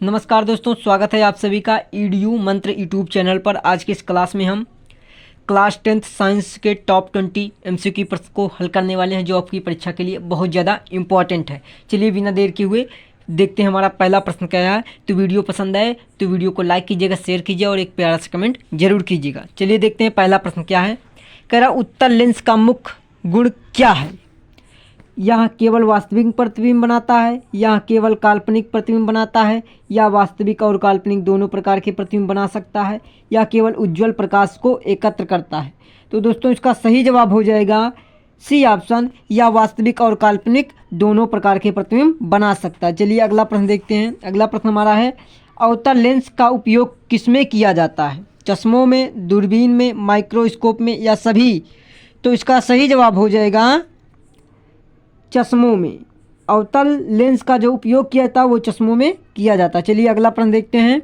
नमस्कार दोस्तों, स्वागत है आप सभी का ईडीयू मंत्र यूट्यूब चैनल पर। आज की इस क्लास में हम क्लास 10th साइंस के टॉप 20 एमसीक्यू प्रश्न को हल करने वाले हैं, जो आपकी परीक्षा के लिए बहुत ज़्यादा इंपॉर्टेंट है। चलिए बिना देर किए हुए देखते हैं हमारा पहला प्रश्न क्या है। तो वीडियो पसंद आए तो वीडियो को लाइक कीजिएगा, शेयर कीजिए और एक प्यारा सा कमेंट जरूर कीजिएगा। चलिए देखते हैं पहला प्रश्न क्या है। कह रहा उत्तल लेंस का मुख्य गुण क्या है। यह केवल वास्तविक प्रतिबिंब बनाता है, यह केवल काल्पनिक प्रतिबिंब बनाता है, या वास्तविक और काल्पनिक दोनों प्रकार के प्रतिबिंब बना सकता है, या केवल उज्ज्वल प्रकाश को एकत्र करता है। तो दोस्तों इसका सही जवाब हो जाएगा सी ऑप्शन, या वास्तविक और काल्पनिक दोनों प्रकार के प्रतिबिंब बना सकता है। चलिए अगला प्रश्न देखते हैं। अगला प्रश्न हमारा है, अवतल लेंस का उपयोग किसमें किया जाता है। चश्मों में, दूरबीन में, माइक्रोस्कोप में, या सभी। तो इसका सही जवाब हो जाएगा चश्मों में। अवतल लेंस का जो उपयोग किया जाता है वो चश्मों में किया जाता है। चलिए अगला प्रश्न देखते हैं।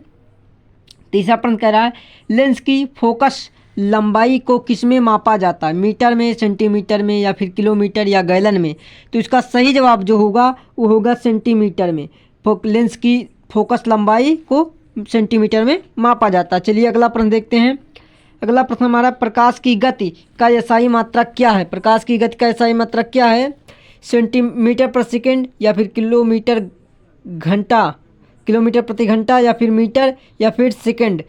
तीसरा प्रश्न कह रहा है, लेंस की फोकस लंबाई को किसमें मापा जाता है। मीटर में, सेंटीमीटर में, या फिर किलोमीटर या गैलन में। तो इसका सही जवाब जो होगा वो होगा सेंटीमीटर में। लेंस की फोकस लंबाई को सेंटीमीटर में मापा जाता है। चलिए अगला प्रश्न देखते हैं। अगला प्रश्न हमारा, प्रकाश की गति का एसआई मात्रक क्या है। प्रकाश की गति का एसआई मात्रक क्या है। सेंटीमीटर पर सेकेंड, या फिर किलोमीटर घंटा, किलोमीटर प्रति घंटा, या फिर मीटर, या फिर सेकेंड।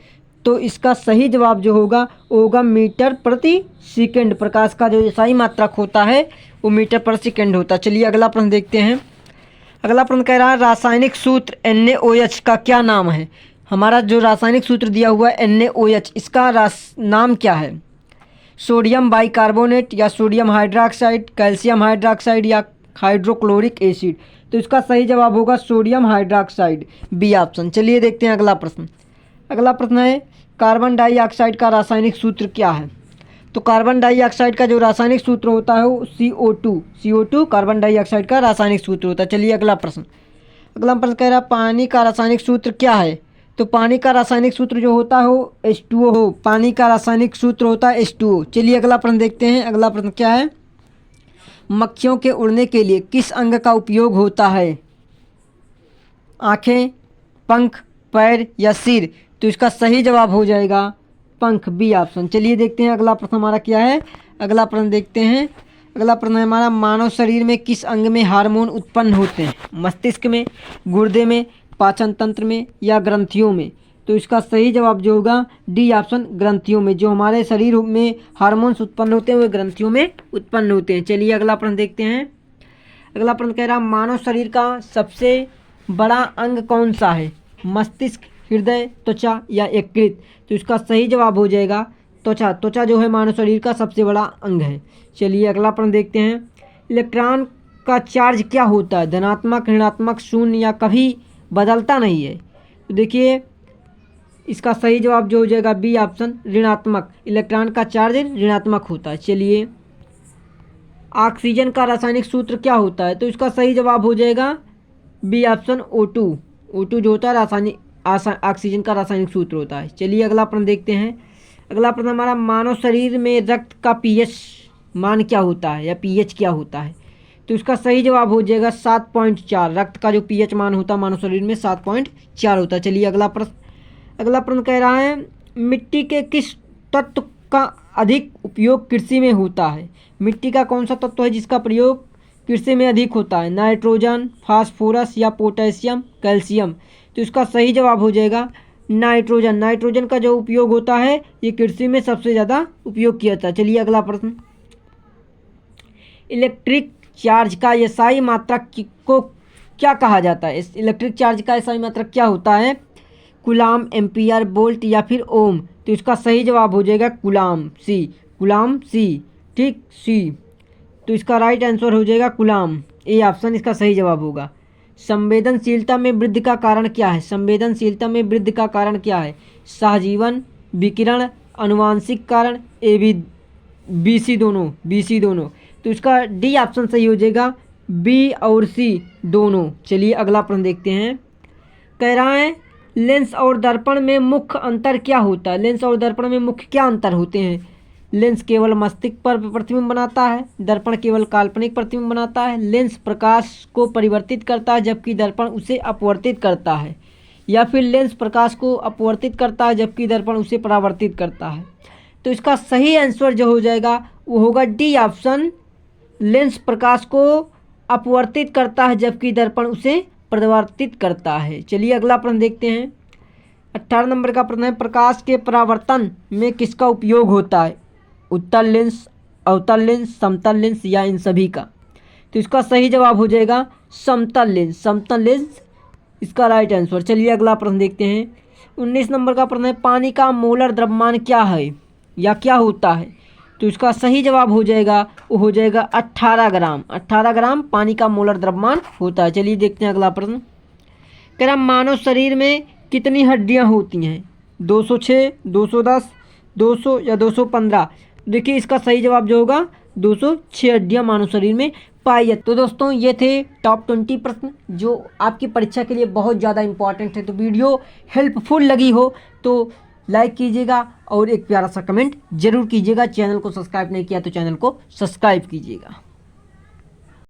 तो इसका सही जवाब जो होगा वो होगा मीटर प्रति सेकेंड। प्रकाश का जो एसआई मात्रक होता है वो मीटर पर सेकेंड होता है। चलिए अगला प्रश्न देखते हैं। अगला प्रश्न कह रहा है, रासायनिक सूत्र NaOH का क्या नाम है। हमारा जो रासायनिक सूत्र दिया हुआ है NaOH, इसका नाम क्या है। सोडियम बाइकार्बोनेट, या सोडियम हाइड्रोक्साइड, कैल्शियम हाइड्रोक्साइड, या हाइड्रोक्लोरिक एसिड। तो इसका सही जवाब होगा सोडियम हाइड्रोक्साइड, बी ऑप्शन। चलिए देखते हैं अगला प्रश्न। अगला प्रश्न है, कार्बन डाइऑक्साइड का रासायनिक सूत्र क्या है। तो कार्बन डाइऑक्साइड का जो रासायनिक सूत्र होता है वो CO2 कार्बन डाइऑक्साइड का रासायनिक सूत्र होता है। चलिए अगला प्रश्न। अगला प्रश्न कह रहा है, पानी का रासायनिक सूत्र क्या है। तो पानी का रासायनिक सूत्र जो होता है वो H2O हो। पानी का रासायनिक सूत्र होता है H2O। चलिए अगला प्रश्न देखते हैं। अगला प्रश्न क्या है, मक्खियों के उड़ने के लिए किस अंग का उपयोग होता है। आँखें, पंख, पैर, या सिर। तो इसका सही जवाब हो जाएगा पंख, बी ऑप्शन। चलिए देखते हैं अगला प्रश्न हमारा क्या है। अगला प्रश्न देखते हैं। अगला प्रश्न है हमारा, मानव शरीर में किस अंग में हार्मोन उत्पन्न होते हैं। मस्तिष्क में, गुर्दे में, पाचन तंत्र में, या ग्रंथियों में। तो इसका सही जवाब जो होगा डी ऑप्शन, ग्रंथियों में। जो हमारे शरीर में हार्मोन्स उत्पन्न होते हैं वो ग्रंथियों में उत्पन्न होते हैं। चलिए अगला प्रश्न देखते हैं। अगला प्रश्न कह रहा, मानव शरीर का सबसे बड़ा अंग कौन सा है। मस्तिष्क, हृदय, त्वचा, या यकृत। तो इसका सही जवाब हो जाएगा त्वचा। त्वचा जो है मानव शरीर का सबसे बड़ा अंग है। चलिए अगला प्रश्न देखते हैं। इलेक्ट्रॉन का चार्ज क्या होता है। धनात्मक, ऋणात्मक, शून्य, या कभी बदलता नहीं है। तो देखिए इसका सही जवाब जो हो जाएगा बी ऑप्शन, ऋणात्मक। इलेक्ट्रॉन का चार्ज ऋणात्मक होता है। चलिए ऑक्सीजन का रासायनिक सूत्र क्या होता है। तो इसका सही जवाब हो जाएगा बी ऑप्शन, O2 जो होता है रासायनिक ऑक्सीजन का रासायनिक सूत्र होता है। चलिए अगला प्रश्न देखते हैं। अगला प्रश्न हमारा, मानव शरीर में रक्त का pH मान क्या होता है, या pH क्या होता है। तो इसका सही जवाब हो जाएगा 7.4। रक्त का जो pH मान होता है मानव शरीर में 7.4 होता है। चलिए अगला प्रश्न कह रहा है, मिट्टी के किस तत्व का अधिक उपयोग कृषि में होता है। मिट्टी का कौन सा तत्व है जिसका प्रयोग कृषि में अधिक होता है। नाइट्रोजन, फास्फोरस, या पोटेशियम, कैल्शियम। तो इसका सही जवाब हो जाएगा नाइट्रोजन। नाइट्रोजन का जो उपयोग होता है ये कृषि में सबसे ज़्यादा उपयोग किया जाता है। चलिए अगला प्रश्न, इलेक्ट्रिक चार्ज का एसआई मात्रक को क्या कहा जाता है। इलेक्ट्रिक चार्ज का एसआई मात्रक क्या होता है। कूलाम, एम्पियर, वोल्ट, या फिर ओम। तो इसका सही जवाब हो जाएगा कूलाम, सी। ठीक, सी। तो इसका राइट आंसर हो जाएगा कूलाम, ए ऑप्शन इसका सही जवाब होगा। संवेदनशीलता में वृद्धि का कारण क्या है। संवेदनशीलता में वृद्धि का कारण क्या है। सहजीवन, विकिरण, अनुवांशिक कारण, BC दोनों। तो इसका डी ऑप्शन सही हो जाएगा, बी और सी दोनों। चलिए अगला प्रश्न देखते हैं। कह रहा है, लेंस और दर्पण में मुख्य अंतर क्या होता है। लेंस और दर्पण में मुख्य क्या अंतर होते हैं। लेंस केवल मस्तिष्क पर प्रतिबिंब बनाता है, दर्पण केवल काल्पनिक प्रतिबिंब बनाता है। लेंस प्रकाश को परिवर्तित करता है जबकि दर्पण उसे अपवर्तित करता है। या फिर लेंस प्रकाश को अपवर्तित करता है जबकि दर्पण उसे परावर्तित करता है। तो इसका सही आंसर जो हो जाएगा वो होगा डी ऑप्शन, लेंस प्रकाश को अपवर्तित करता है जबकि दर्पण उसे परावर्तित करता है। चलिए अगला प्रश्न देखते हैं। 18 नंबर का प्रश्न है, प्रकाश के परावर्तन में किसका उपयोग होता है? उत्तल लेंस, अवतल लेंस, समतल लेंस या इन सभी का? तो इसका सही जवाब हो जाएगा समतल लेंस। समतल लेंस इसका राइट आंसर। चलिए अगला प्रश्न देखते हैं। 19 नंबर का प्रश्न है, पानी का मोलर द्रव्यमान क्या है या क्या होता है? तो इसका सही जवाब हो जाएगा वो हो जाएगा 18 ग्राम। 18 ग्राम पानी का मोलर द्रव्यमान होता है। चलिए देखते हैं अगला प्रश्न। कह रहा मानव शरीर में कितनी हड्डियां होती हैं? 206, 210, 200 या 215? देखिए इसका सही जवाब जो होगा 206 हड्डियां मानव शरीर में पाई जाती। तो दोस्तों ये थे टॉप 20 प्रश्न जो आपकी परीक्षा के लिए बहुत ज़्यादा इंपॉर्टेंट है। तो वीडियो हेल्पफुल लगी हो तो लाइक कीजिएगा और एक प्यारा सा कमेंट जरूर कीजिएगा। चैनल को सब्सक्राइब नहीं किया तो चैनल को सब्सक्राइब कीजिएगा।